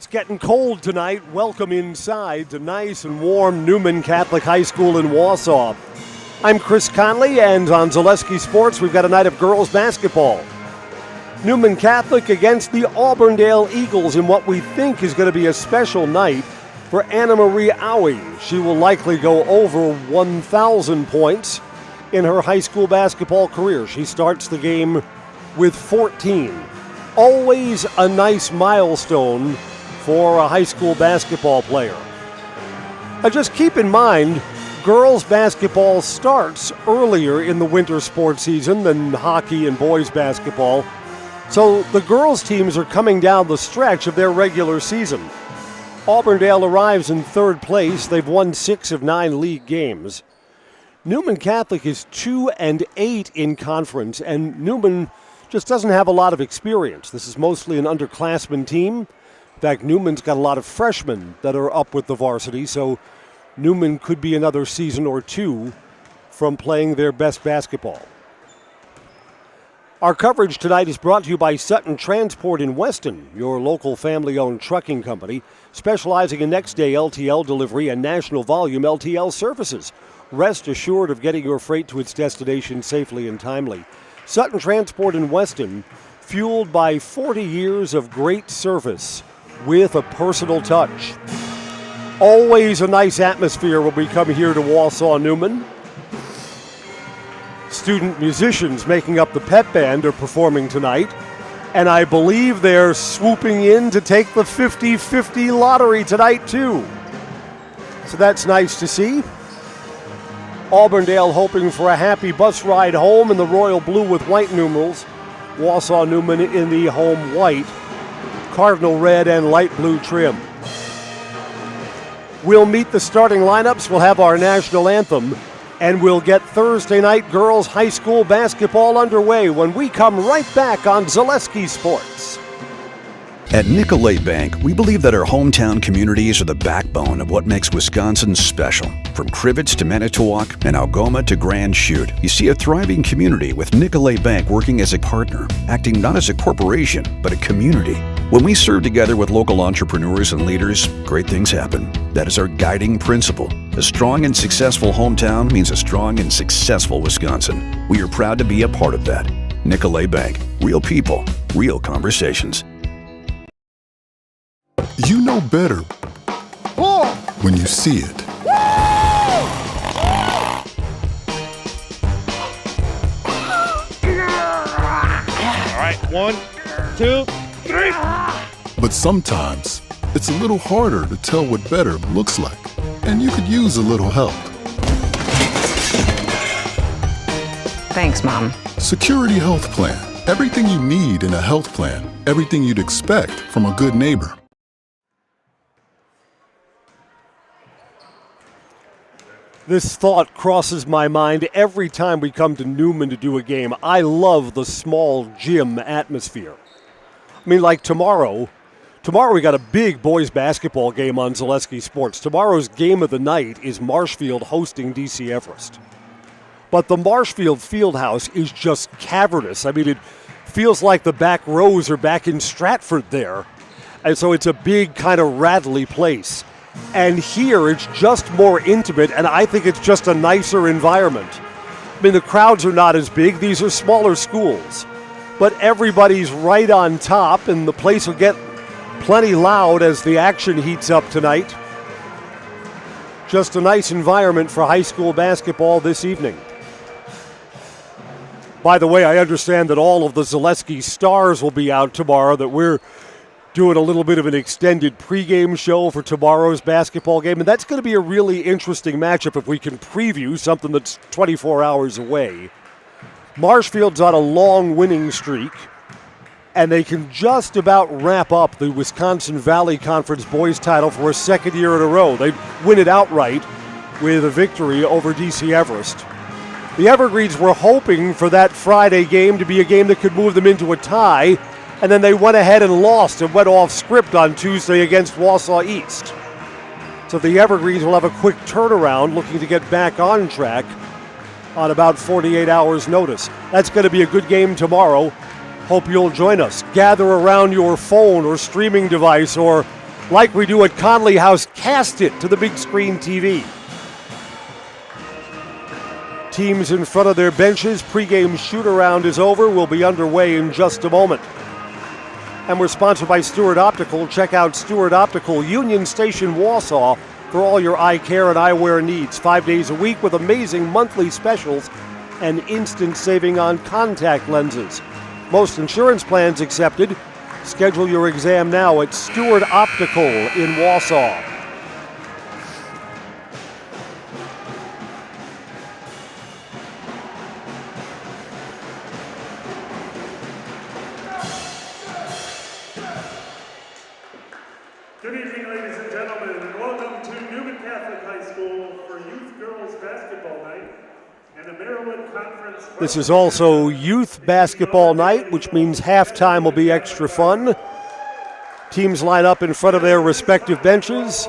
It's getting cold tonight. Welcome inside to nice and warm Newman Catholic High School in Wausau. I'm Chris Conley, and on Zaleski Sports, we've got a night of girls basketball. Newman Catholic against the Auburndale Eagles in what we think is going to be a special night for Anna Marie Owie. She will likely go over 1,000 points in her high school basketball career. She starts the game with 14. Always a nice milestone for a high school basketball player. Now just keep in mind, girls basketball starts earlier in the winter sports season than hockey and boys basketball. So the girls teams are coming down the stretch of their regular season. Auburndale arrives in third place. They've won 6 of 9 league games. Newman Catholic is 2-8 in conference, and Newman just doesn't have a lot of experience. This is mostly an underclassmen team. In fact, Newman's got a lot of freshmen that are up with the varsity, so Newman could be another season or two from playing their best basketball. Our coverage tonight is brought to you by Sutton Transport in Weston, your local family-owned trucking company, specializing in next-day LTL delivery and national volume LTL services. Rest assured of getting your freight to its destination safely and timely. Sutton Transport in Weston, fueled by 40 years of great service with a personal touch. Always a nice atmosphere when we come here to Wausau Newman. Student musicians making up the pep band are performing tonight, and I believe they're swooping in to take the 50-50 lottery tonight too. So that's nice to see. Auburndale hoping for a happy bus ride home in the royal blue with white numerals. Wausau Newman in the home white, cardinal red and light blue trim. We'll meet the starting lineups, we'll have our national anthem, and we'll get Thursday night girls high school basketball underway when we come right back on Zaleski Sports. At Nicolet Bank, we believe that our hometown communities are the backbone of what makes Wisconsin special. From Crivets to Manitowoc and Algoma to Grand Chute, you see a thriving community with Nicolet Bank working as a partner, acting not as a corporation, but a community. When we serve together with local entrepreneurs and leaders, great things happen. That is our guiding principle. A strong and successful hometown means a strong and successful Wisconsin. We are proud to be a part of that. Nicolet Bank. Real people, real conversations. You know better when you see it. All right, 1, 2, 3. But sometimes it's a little harder to tell what better looks like, and you could use a little help. Thanks, Mom. Security Health Plan. Everything you need in a health plan. Everything you'd expect from a good neighbor. This thought crosses my mind every time we come to Newman to do a game. I love the small gym atmosphere. I mean, like tomorrow we got a big boys basketball game on Zaleski Sports. Tomorrow's game of the night is Marshfield hosting DC Everest. But the Marshfield Fieldhouse is just cavernous. I mean, it feels like the back rows are back in Stratford there. And so it's a big kind of rattly place. And here it's just more intimate, and I think it's just a nicer environment. I mean, the crowds are not as big. These are smaller schools. But everybody's right on top, and the place will get plenty loud as the action heats up tonight. Just a nice environment for high school basketball this evening. By the way, I understand that all of the Zaleski stars will be out tomorrow, that we're doing a little bit of an extended pregame show for tomorrow's basketball game, and that's going to be a really interesting matchup if we can preview something that's 24 hours away. Marshfield's on a long winning streak, and they can just about wrap up the Wisconsin Valley Conference boys title for a second year in a row. They win it outright with a victory over DC Everest. The Evergreens were hoping for that Friday game to be a game that could move them into a tie, and then they went ahead and lost and went off script on Tuesday against Wausau East. So the Evergreens will have a quick turnaround, looking to get back on track on about 48 hours' notice. That's going to be a good game tomorrow. Hope you'll join us. Gather around your phone or streaming device or like we do at Conley House, cast it to the big screen TV. Teams in front of their benches, pregame shoot-around is over. We'll be underway in just a moment. And we're sponsored by Stewart Optical. Check out Stewart Optical, Union Station, Wausau, for all your eye care and eyewear needs. 5 days a week with amazing monthly specials and instant saving on contact lenses. Most insurance plans accepted. Schedule your exam now at Stewart Optical in Wausau. Good evening, ladies and gentlemen, and welcome to Newman Catholic High School for Youth Girls Basketball Night and the Maryland Conference. This is also Youth Basketball Night, which means halftime will be extra fun. Teams line up in front of their respective benches.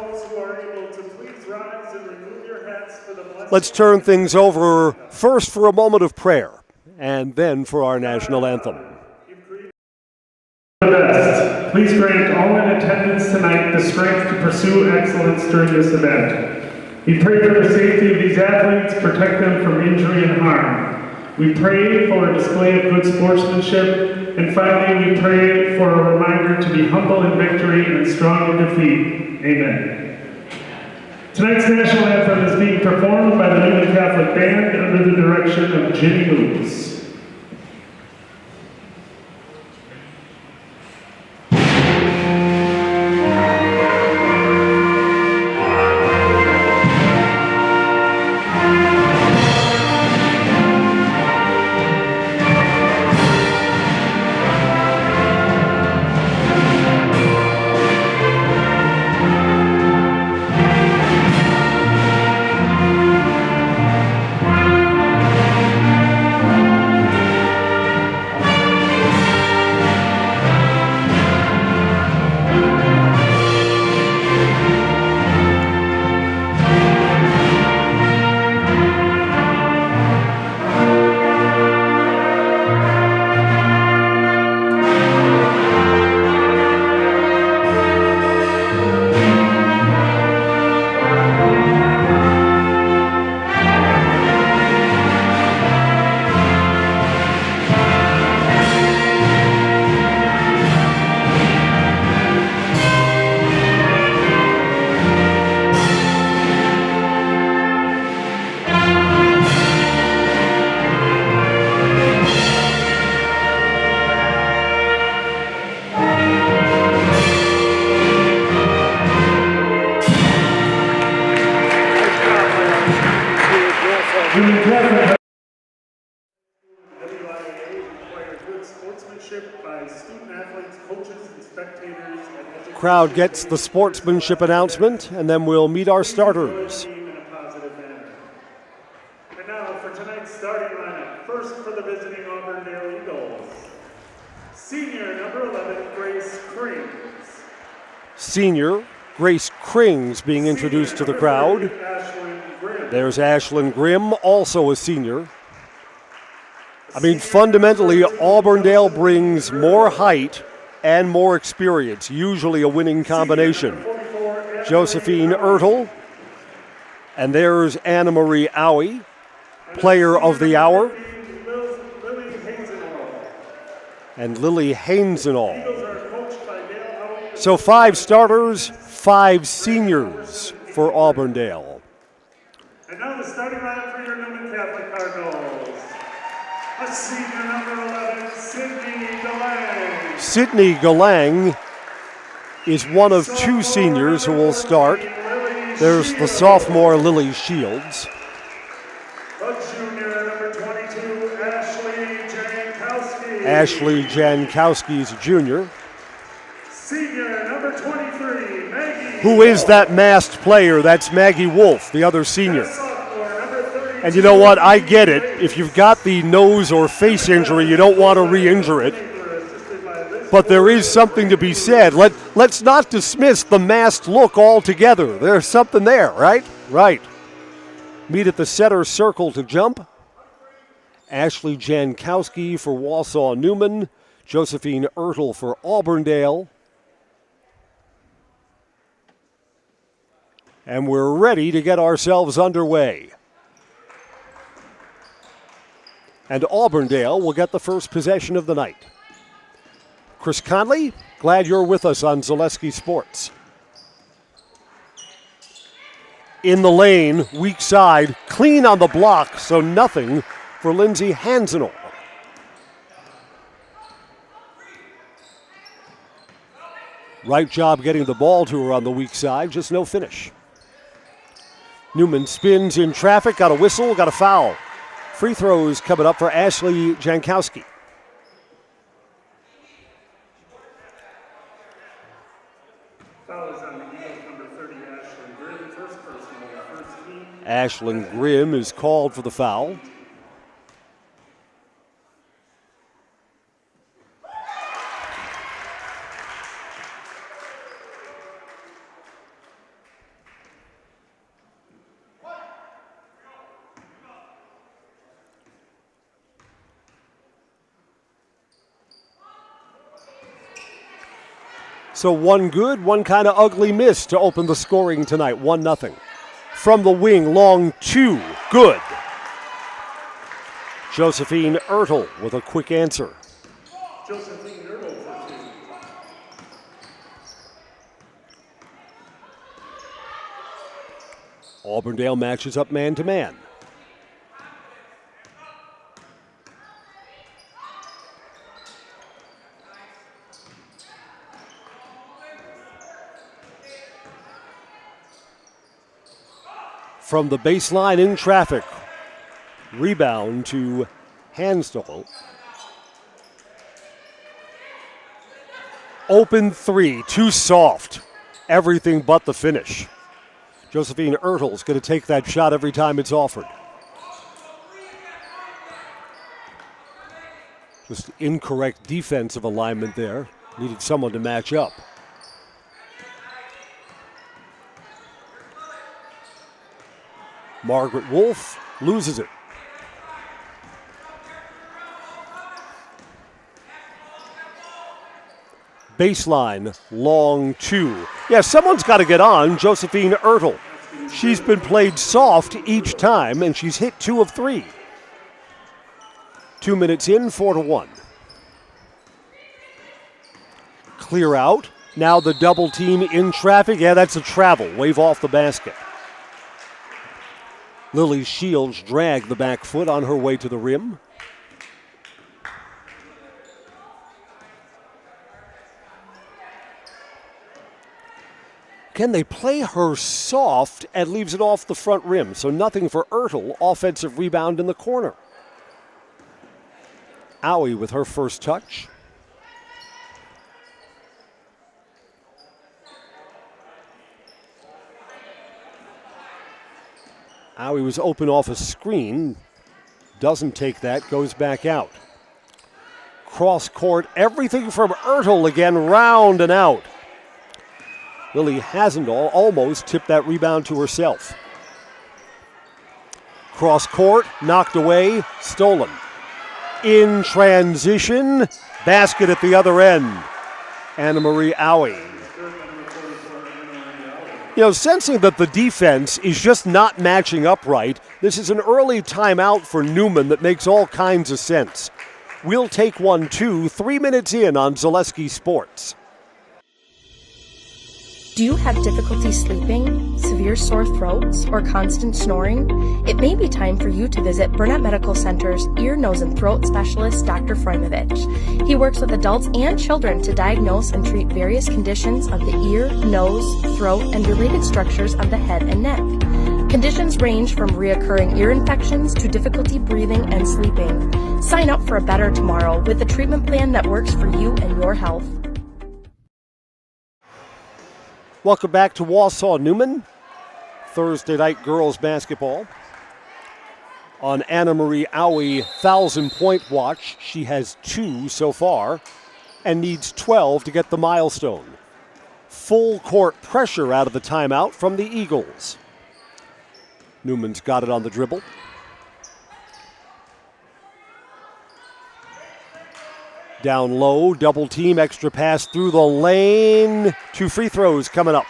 Let's turn things over first for a moment of prayer, and then for our national anthem. Best. Please grant all in attendance tonight the strength to pursue excellence during this event. We pray for the safety of these athletes, protect them from injury and harm. We pray for a display of good sportsmanship, and finally we pray for a reminder to be humble in victory and strong in defeat. Amen. Tonight's national anthem is being performed by the Newman Catholic Band under the direction of Ginny Moose. WIAA requires good sportsmanship by student athletes, coaches, and spectators. Crowd gets the sportsmanship announcement, and then we'll meet our starters. In a positive manner. And now for tonight's starting lineup. First for the visiting Auburndale Eagles, senior number 11, Grace Krings. Senior Grace Krings being introduced to the crowd. There's Ashlyn Grimm, also a senior. I mean, fundamentally, Auburndale brings more height and more experience, usually a winning combination. Josephine Ertel, and there's Anna Marie Owie, player of the hour, and Lily Hainzenall. So 5 starters, 5 seniors for Auburndale. And now the starting lineup for your Newman Catholic Cardinals. A senior number 11, Sydney Galang. Sydney Galang is one of 2 seniors who will start. There's the sophomore Lily Shields. A junior number 22, Ashley Jankowski. Ashley Jankowski's a junior. Senior number 23, Maggie. Who is that masked player? That's Maggie Wolf, the other senior. And you know what? I get it. If you've got the nose or face injury, you don't want to re-injure it. But there is something to be said. Let's not dismiss the masked look altogether. There's something there, right? Right. Meet at the center circle to jump. Ashley Jankowski for Wausau Newman. Josephine Ertel for Auburndale. And we're ready to get ourselves underway. And Auburndale will get the first possession of the night. Chris Conley, glad you're with us on Zaleski Sports. In the lane, weak side, clean on the block, so nothing for Lindsay Hansenel. Right job getting the ball to her on the weak side, just no finish. Newman spins in traffic, got a whistle, got a foul. Free throws coming up for Ashley Jankowski. Foul is on the Eagles, number 30, Ashlyn Grimm. First personal, first team. Ashlyn Grimm is called for the foul. So one good, one kind of ugly miss to open the scoring tonight, 1-0. From the wing, long two, good. Josephine Ertel with a quick answer. Josephine Ertel for two. Auburndale matches up man-to-man. From the baseline in traffic. Rebound to Hansenel. Open three, too soft. Everything but the finish. Josephine Ertel's going to take that shot every time it's offered. Just incorrect defensive alignment there. Needed someone to match up. Margaret Wolf loses it. Baseline, long two. Yeah, someone's got to get on Josephine Ertel. She's been played soft each time, and she's hit 2 of 3. 2 minutes in, 4-1. Clear out. Now the double team in traffic. Yeah, that's a travel. Wave off the basket. Lily Shields dragged the back foot on her way to the rim. Can they play her soft and leaves it off the front rim? So nothing for Ertel. Offensive rebound in the corner. Owie with her first touch. Owie was open off a screen. Doesn't take that, goes back out. Cross court, everything from Ertel again, round and out. Lily Hasendal almost tipped that rebound to herself. Cross court, knocked away, stolen. In transition, basket at the other end. Anna Marie Owie. You know, sensing that the defense is just not matching up right, this is an early timeout for Newman that makes all kinds of sense. We'll take 1-2, 3 minutes in on Zaleski Sports. Do you have difficulty sleeping, severe sore throats, or constant snoring? It may be time for you to visit Burnett Medical Center's ear, nose, and throat specialist, Dr. Freumovich. He works with adults and children to diagnose and treat various conditions of the ear, nose, throat, and related structures of the head and neck. Conditions range from reoccurring ear infections to difficulty breathing and sleeping. Sign up for a better tomorrow with a treatment plan that works for you and your health. Welcome back to Wausau Newman. Thursday night girls basketball. On Anna Marie Owie 1,000-point watch, she has 2 so far and needs 12 to get the milestone. Full court pressure out of the timeout from the Eagles. Newman's got it on the dribble. Down low, double team, extra pass through the lane. 2 free throws coming up.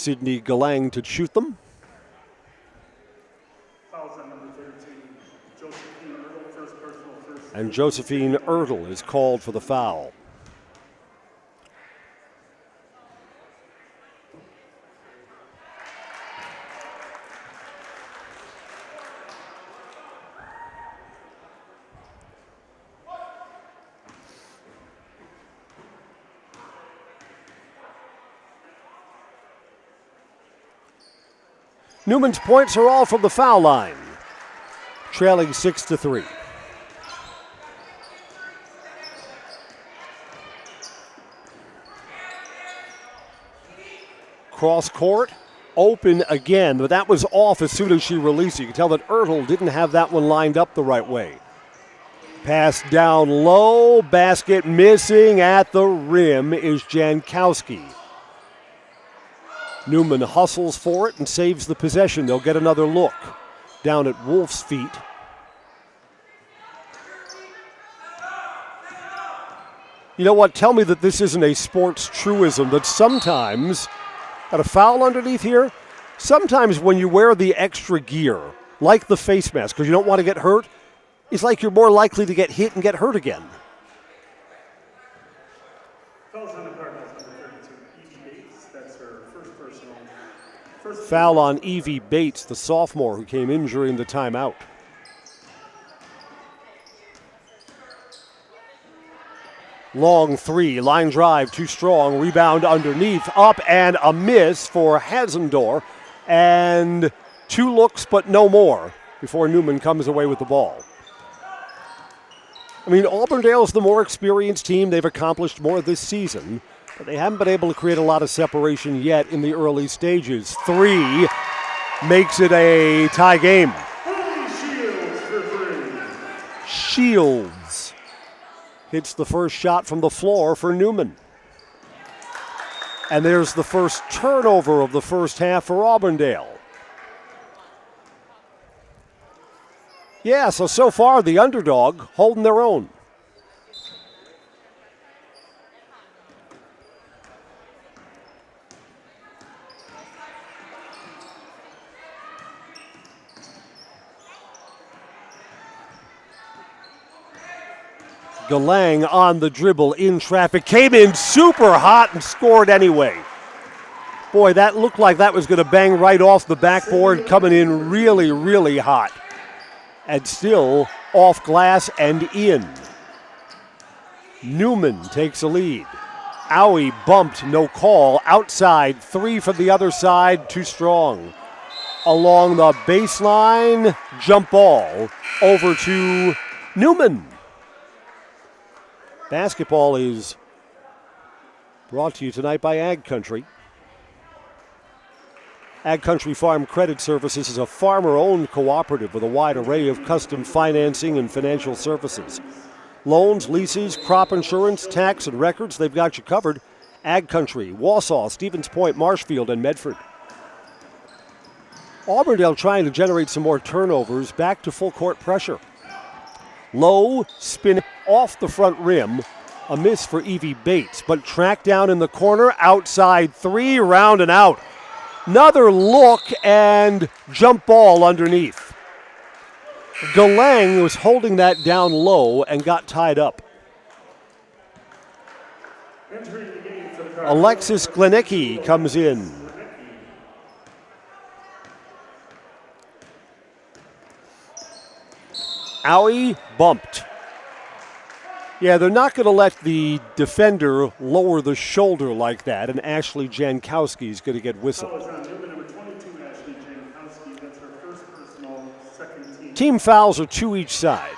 Sydney Galang to shoot them. Fouls on number 13. Josephine Ertl, first personal, first. And Josephine Ertl is called for the foul. Newman's points are all from the foul line, trailing 6-3. Cross court, open again, but that was off as soon as she released it. You can tell that Ertl didn't have that one lined up the right way. Pass down low, basket missing at the rim is Jankowski. Newman hustles for it and saves the possession. They'll get another look down at Wolf's feet. You know what? Tell me that this isn't a sports truism, that sometimes, got a foul underneath here, sometimes when you wear the extra gear, like the face mask, because you don't want to get hurt, it's like you're more likely to get hit and get hurt again. Foul on Evie Bates, the sophomore who came in during the timeout. Long three, line drive, too strong, rebound underneath, up and a miss for Hazendorf, and 2 looks but no more before Newman comes away with the ball. I mean, Auburndale's the more experienced team. They've accomplished more this season, but they haven't been able to create a lot of separation yet in the early stages. 3 makes it a tie game. Shields hits the first shot from the floor for Newman. And there's the first turnover of the first half for Auburndale. Yeah, so far the underdog holding their own. Galang on the dribble in traffic, came in super hot and scored anyway. Boy, that looked like that was going to bang right off the backboard, coming in really, really hot. And still off glass and in. Newman takes a lead. Owie bumped, no call. Outside, 3 from the other side, too strong. Along the baseline, jump ball over to Newman. Basketball is brought to you tonight by Ag Country. Ag Country Farm Credit Services is a farmer-owned cooperative with a wide array of custom financing and financial services. Loans, leases, crop insurance, tax, and records, they've got you covered. Ag Country, Wausau, Stevens Point, Marshfield, and Medford. Auburndale trying to generate some more turnovers, back to full court pressure. Low spin off the front rim, a miss for Evie Bates, but tracked down in the corner, outside 3, round and out. Another look and jump ball underneath. Galang was holding that down low and got tied up. Alexis Glenicki comes in. Owie bumped. Yeah, they're not going to let the defender lower the shoulder like that, and Ashley Jankowski is going to get whistled. Team fouls are 2 each side.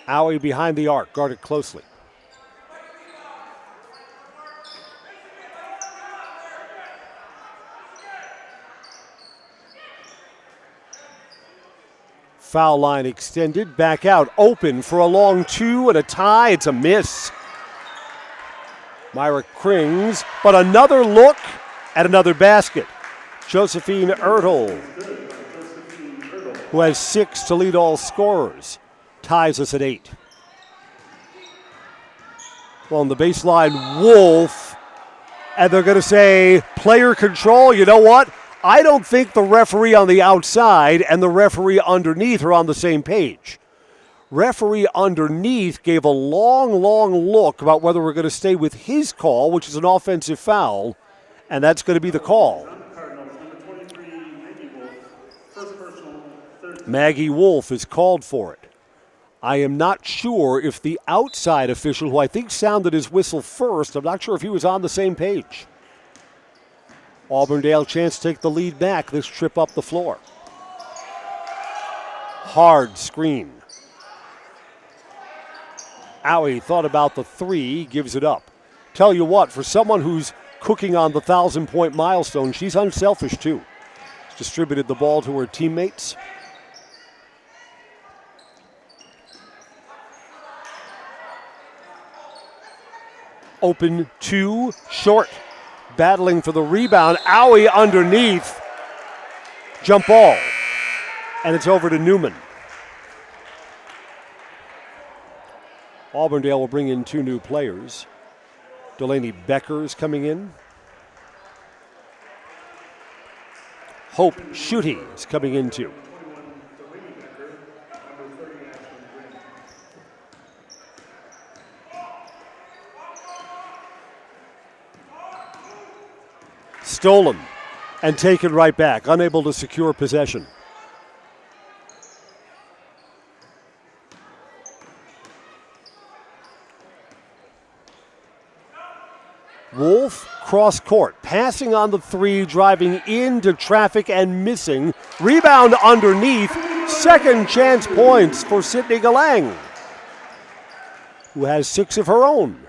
Owie behind the arc, guarded closely. Foul line extended, back out, open for a long 2 and a tie. It's a miss. Myra Krings, but another look at another basket. Josephine Ertl who has 6 to lead all scorers, ties us at 8. Well, on the baseline, Wolf, and they're going to say player control. You know what? I don't think the referee on the outside and the referee underneath are on the same page. Referee underneath gave a long look about whether we're going to stay with his call, which is an offensive foul, and that's going to be the call. Maggie Wolf is called for it. I am not sure if the outside official, who I think sounded his whistle first, I'm not sure if he was on the same page. Auburndale chance to take the lead back this trip up the floor. Hard screen. Owie thought about the 3, gives it up. Tell you what, for someone who's cooking on the 1,000-point milestone, she's unselfish too. She's distributed the ball to her teammates. Open 2, short. Battling for the rebound. Owie underneath. Jump ball. And it's over to Newman. Auburndale will bring in 2 new players. Delaney Becker is coming in. Hope Schutte is coming in too. Stolen and taken right back, unable to secure possession. Wolf cross court, passing on the 3, driving into traffic and missing. Rebound underneath. Second chance points for Sydney Galang, who has 6 of her own.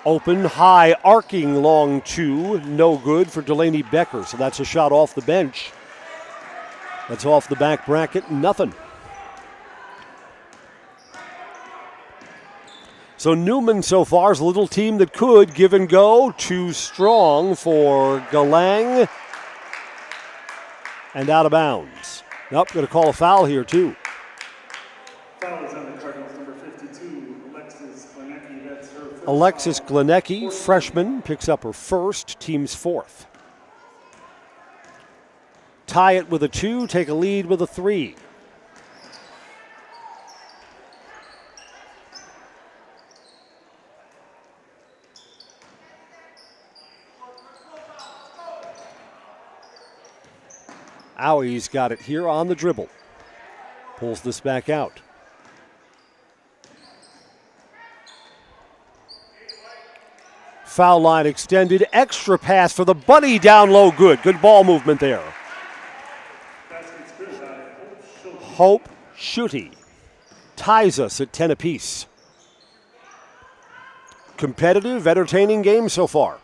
Open, high, arcing long 2. No good for Delaney Becker. So that's a shot off the bench. That's off the back bracket, nothing. So Newman so far is a little team that could give and go. Too strong for Galang. And out of bounds. Nope, going to call a foul here too. Foul is on the Cardinals, number 52, Alexis Glenecki. That's her first Alexis foul. Glenecki, freshman, picks up her first, team's 4th. Tie it with a 2, take a lead with a 3. Owie's got it here on the dribble. Pulls this back out. Foul line extended, extra pass for the bunny down low, good. Good ball movement there. Hope Schutte ties us at 10 apiece. Competitive, entertaining game so far.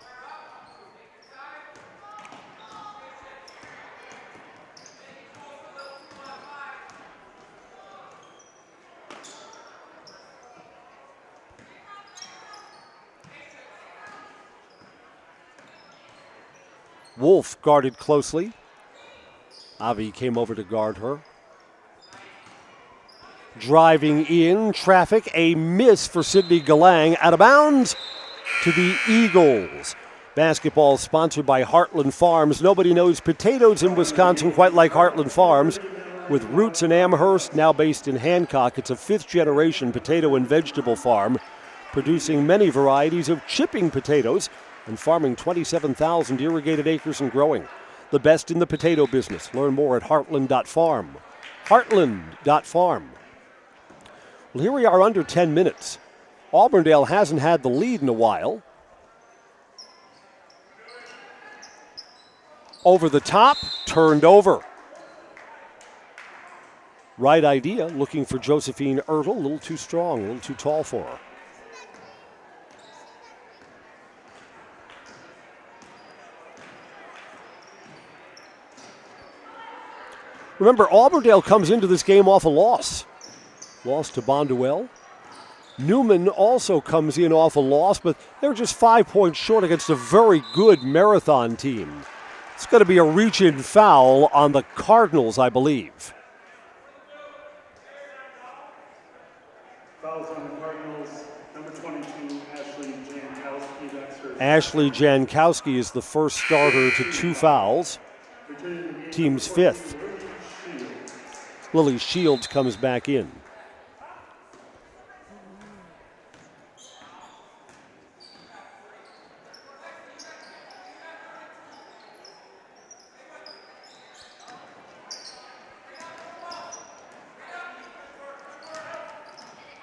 Wolf guarded closely. Avi came over to guard her. Driving in, traffic, a miss for Sydney Galang. Out of bounds to the Eagles. Basketball sponsored by Heartland Farms. Nobody knows potatoes in Wisconsin quite like Heartland Farms. With roots in Amherst, now based in Hancock, it's a 5th-generation potato and vegetable farm, producing many varieties of chipping potatoes and farming 27,000 irrigated acres and growing. The best in the potato business. Learn more at heartland.farm. Heartland.farm. Well, here we are under 10 minutes. Auburndale hasn't had the lead in a while. Over the top, turned over. Right idea, looking for Josephine Ertl, a little too strong, a little too tall for her. Remember, Auburndale comes into this game off a loss. Lost to Bonduelle. Newman also comes in off a loss, but they're just 5 points short against a very good Marathon team. It's going to be a reach-in foul on the Cardinals, I believe. Fouls on the Cardinals. Number 22, Ashley Jankowski is the first starter to 2 fouls. Team's 5th. Lily Shields comes back in.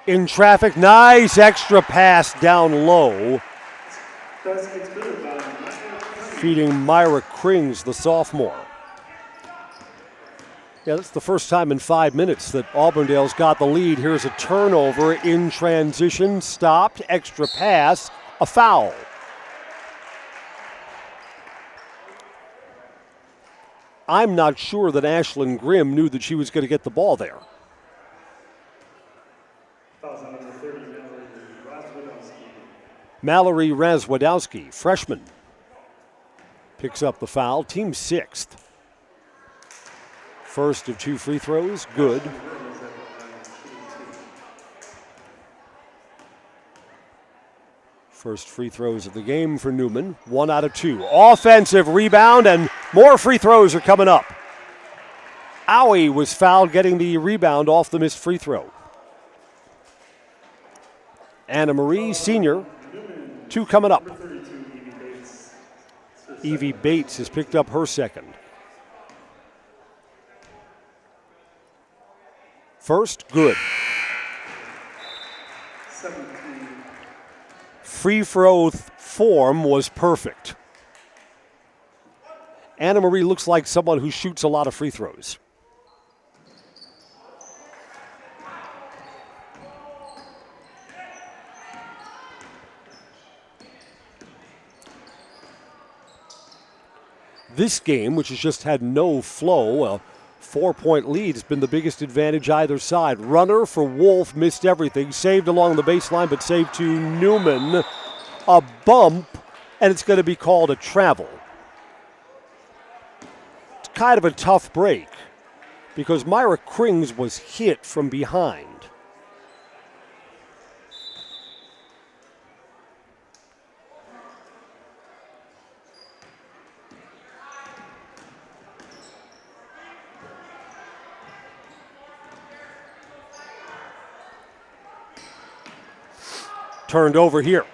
In traffic, nice extra pass down low. Feeding Myra Krings, the sophomore. Yeah, that's the first time in 5 minutes that Auburndale's got the lead. Here's a turnover in transition, stopped, extra pass, a foul. I'm not sure that Ashlyn Grimm knew that she was going to get the ball there. Mallory Razwadowski, freshman, picks up the foul. Team 6th. First of 2 free throws, good. First free throws of the game for Newman, 1 out of 2. Offensive rebound, and more free throws are coming up. Owie was fouled getting the rebound off the missed free throw. Anna Marie, senior, 2 coming up. Evie Bates has picked up her second. First, good. Free throw form was perfect. Anna Marie looks like someone who shoots a lot of free throws. This game, which has just had no flow, a 4-point lead has been the biggest advantage either side. Runner for Wolf, missed everything, saved along the baseline, but saved to Newman. A bump, and it's going to be called a travel. It's kind of a tough break because Myra Krings was hit from behind. Turned over here.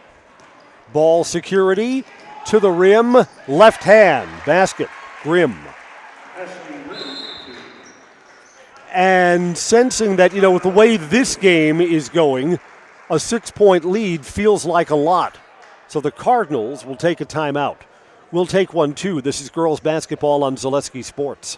Ball security to the rim. Left hand. Basket. Grimm. And sensing that, with the way this game is going, a 6-point lead feels like a lot. So the Cardinals will take a timeout. We'll take one too. This is girls basketball on Zaleski Sports.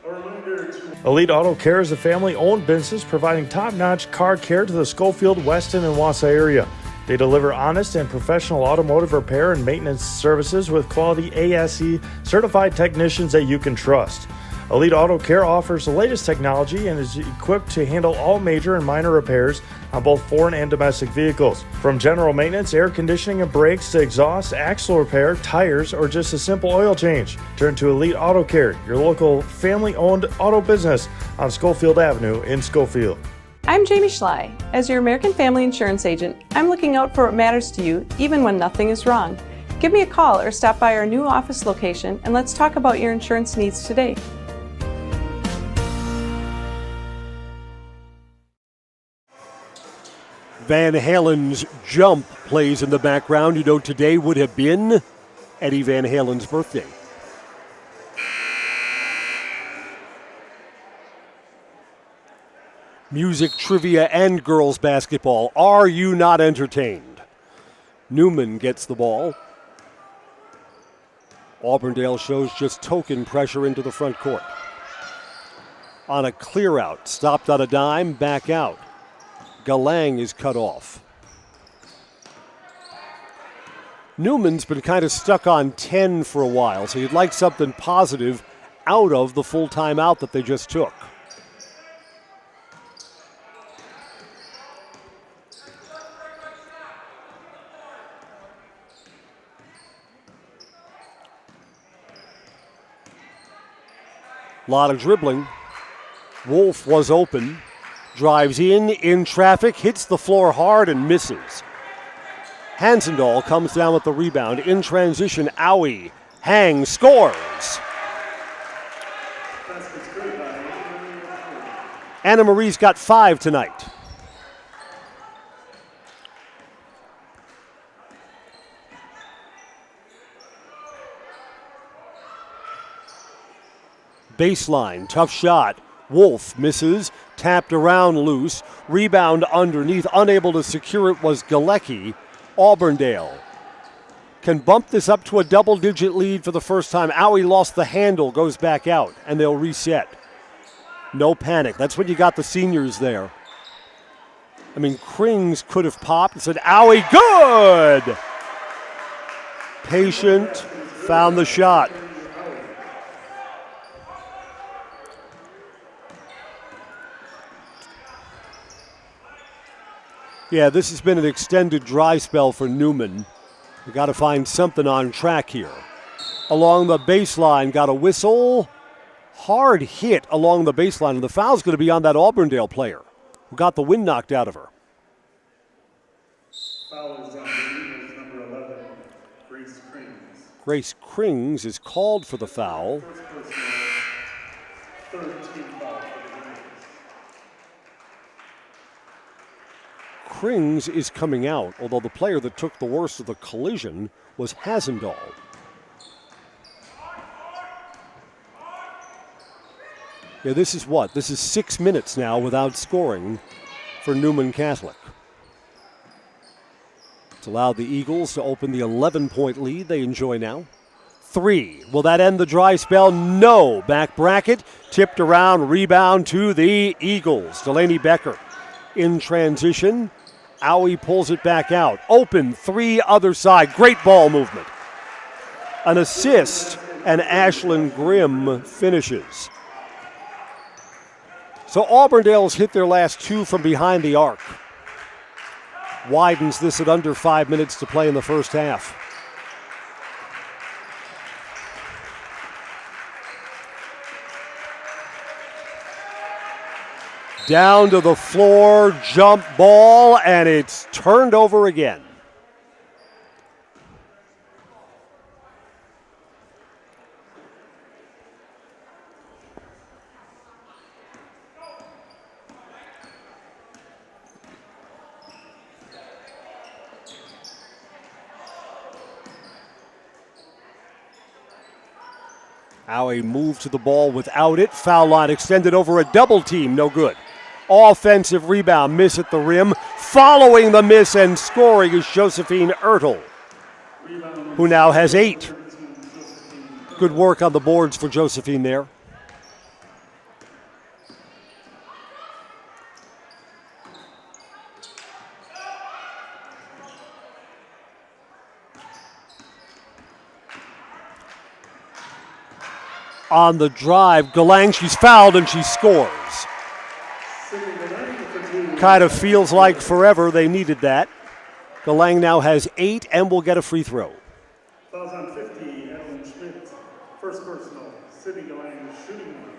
Elite Auto Care is a family-owned business providing top-notch car care to the Schofield, Weston, and Wausau area. They deliver honest and professional automotive repair and maintenance services with quality ASE certified technicians that you can trust. Elite Auto Care offers the latest technology and is equipped to handle all major and minor repairs on both foreign and domestic vehicles. From general maintenance, air conditioning and brakes to exhaust, axle repair, tires, or just a simple oil change. Turn to Elite Auto Care, your local family-owned auto business on Schofield Avenue in Schofield. I'm Jamie Schley. As your American Family Insurance agent, I'm looking out for what matters to you, even when nothing is wrong. Give me a call or stop by our new office location and let's talk about your insurance needs today. Van Halen's Jump plays in the background. Today would have been Eddie Van Halen's birthday. Music, trivia, and girls basketball. Are you not entertained? Newman gets the ball. Auburndale shows just token pressure into the front court. On a clear out, stopped on a dime, back out. Galang is cut off. Newman's been kind of stuck on 10 for a while, so you'd like something positive out of the full timeout that they just took. A lot of dribbling. Wolf was open. Drives in traffic, hits the floor hard and misses. Hansendahl comes down with the rebound. In transition, Owie hangs, scores. Anna Marie's got 5 tonight. Baseline, tough shot. Wolf misses, tapped around loose, rebound underneath, unable to secure it was Galecki. Auburndale can bump this up to a double-digit lead for the first time. Owie lost the handle, goes back out, and they'll reset. No panic. That's when you got the seniors there. I mean, Krings could have popped and said, Owie, good! Patient, found the shot. Yeah, this has been an extended dry spell for Newman. We got to find something on track here. Along the baseline, got a whistle. Hard hit along the baseline, and the foul's going to be on that Auburndale player who got the wind knocked out of her. Foul is on Newman's number 11, Grace Krings. Grace Krings is called for the foul. First personal, third team foul for the Newmans. Krings is coming out, although the player that took the worst of the collision was Hansendahl. Yeah, this is what? This is 6 minutes now without scoring for Newman Catholic. It's allowed the Eagles to open the 11-point lead they enjoy now. 3. Will that end the dry spell? No. Back bracket, tipped around, rebound to the Eagles. Delaney Becker in transition. Owie pulls it back out. Open, 3 other side. Great ball movement. An assist, and Ashlyn Grimm finishes. So Auburndale's hit their last 2 from behind the arc. Widens this at under 5 minutes to play in the first half. Down to the floor, jump ball, and it's turned over again. Owie moved to the ball without it. Foul line extended over a double team, no good. Offensive rebound, miss at the rim. Following the miss and scoring is Josephine Ertel, who now has 8. Good work on the boards for Josephine there. On the drive, Galang, she's fouled and she scores. Kind of feels like forever they needed that. Galang now has 8 and will get a free throw. Fouls on 50, Evelyn Schmidt. First personal, Sydney Galang shooting one.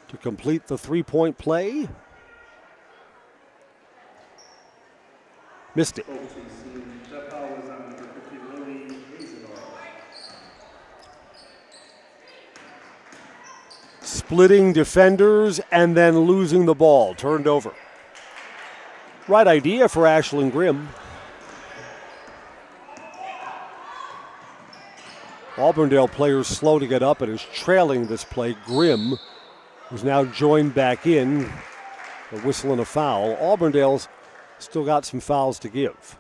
To complete the 3-point play. Missed it. That foul was on number 50, Lily Hazelor. Splitting defenders and then losing the ball. Turned over. Right idea for Ashlyn Grimm. Auburndale players slow to get up and is trailing this play. Grimm, who's now joined back in. A whistle and a foul. Auburndale's still got some fouls to give.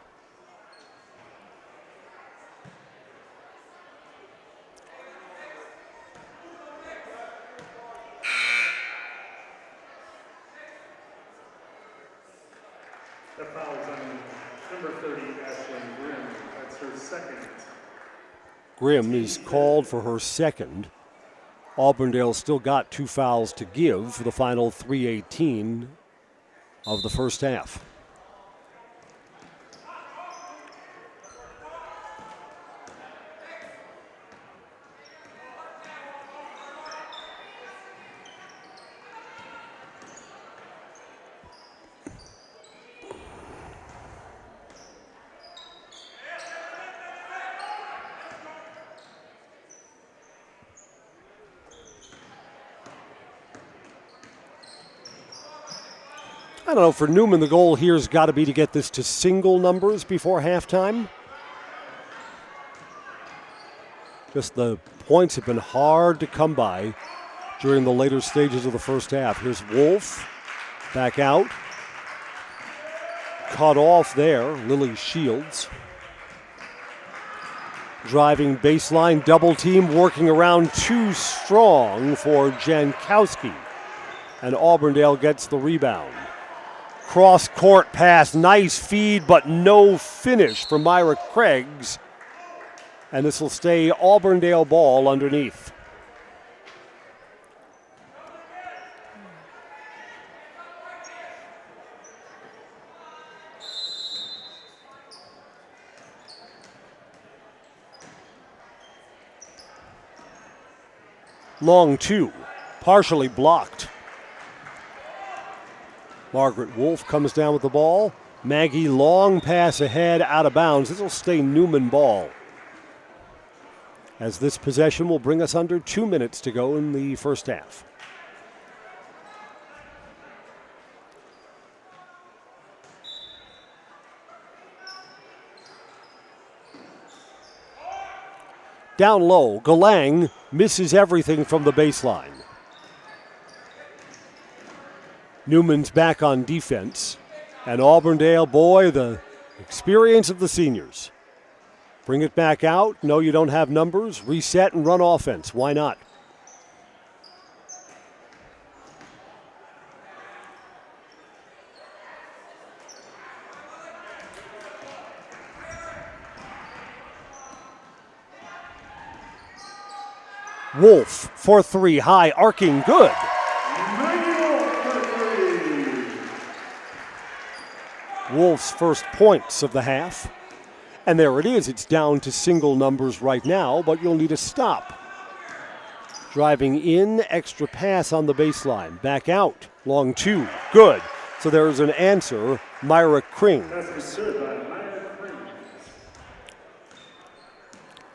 That foul is on number 30, Ashlyn Grimm. That's her second. Grimm is called for her second. Auburndale still got 2 fouls to give for the final 3:18 of the first half. I don't know, for Newman, the goal here has got to be to get this to single numbers before halftime. Just the points have been hard to come by during the later stages of the first half. Here's Wolf back out. Cut off there, Lily Shields. Driving baseline, double team, working around too strong for Jankowski. And Auburndale gets the rebound. Cross court pass, nice feed, but no finish for Myra Craigs. And this will stay Auburndale ball underneath. Long two, partially blocked. Margaret Wolf comes down with the ball. Maggie long pass ahead, out of bounds. This will stay Newman ball. As this possession will bring us under 2 minutes to go in the first half. Down low, Galang misses everything from the baseline. Newman's back on defense. And Auburndale, boy, the experience of the seniors. Bring it back out. No, you don't have numbers. Reset and run offense. Why not? Wolf for three, high, arcing, good. Wolf's first points of the half. And there it is. It's down to single numbers right now, but you'll need a stop. Driving in, extra pass on the baseline. Back out, long two, good. So there's an answer, Myra Krings.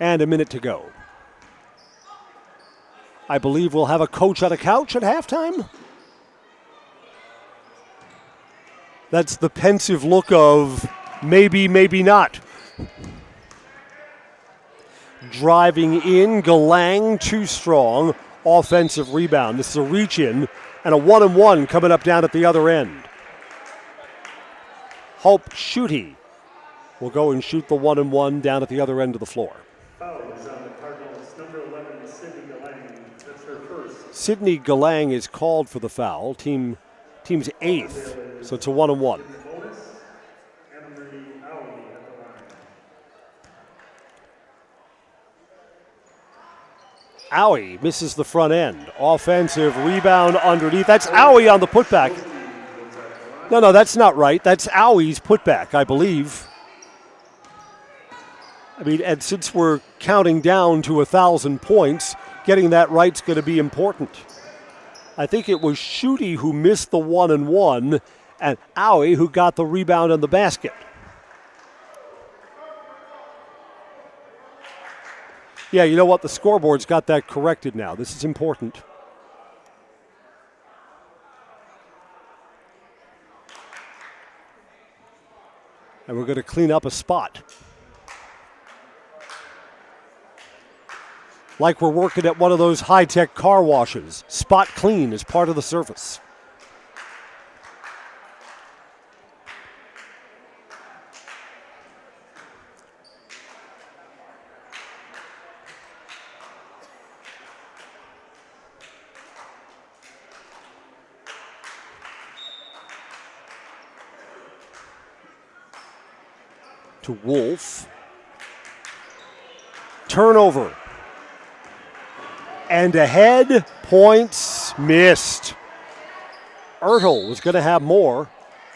And a minute to go. I believe we'll have a coach on a couch at halftime. That's the pensive look of maybe, maybe not. Driving in, Galang too strong. Offensive rebound. This is a reach in and a 1-and-1 coming up down at the other end. Hope Schutte will go and shoot the 1-and-1 down at the other end of the floor. Sydney Galang is called for the foul. Team's eighth, so it's a 1-and-1. Owie misses the front end. Offensive rebound underneath. That's Owie on the putback. No, that's not right. That's Owie's putback, I believe. I mean, and since we're counting down to 1,000 points, getting that right's going to be important. I think it was Schutte who missed the 1-and-1 and Owie who got the rebound on the basket. Yeah, you know what? The scoreboard's got that corrected now. This is important. And we're going to clean up a spot. Like we're working at one of those high-tech car washes. Spot clean is part of the service. To Wolf. Turnover. And ahead, points missed. Ertel was going to have more.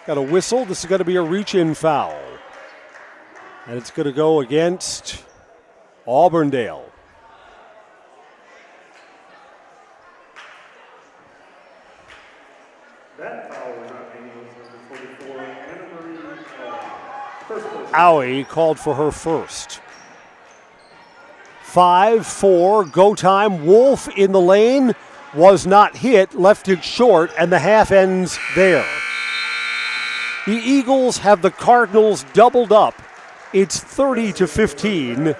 Got a whistle. This is going to be a reach-in foul. And it's going to go against Auburndale. That foul was not being used for Owie called for her first. 5-4, go time. Wolf in the lane, was not hit, left it short, and the half ends there. The Eagles have the Cardinals doubled up. It's 30-15,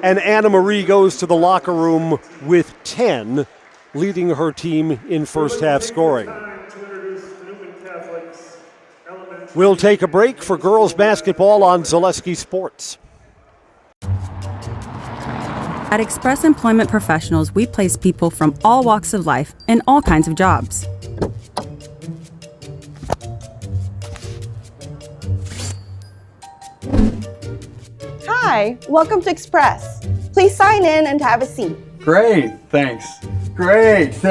and Anna Marie goes to the locker room with 10, leading her team in first half scoring. We'll take a break for girls basketball on Zaleski Sports. At Express Employment Professionals, we place people from all walks of life in all kinds of jobs. Hi, welcome to Express. Please sign in and have a seat. Great, thanks. Great, thanks.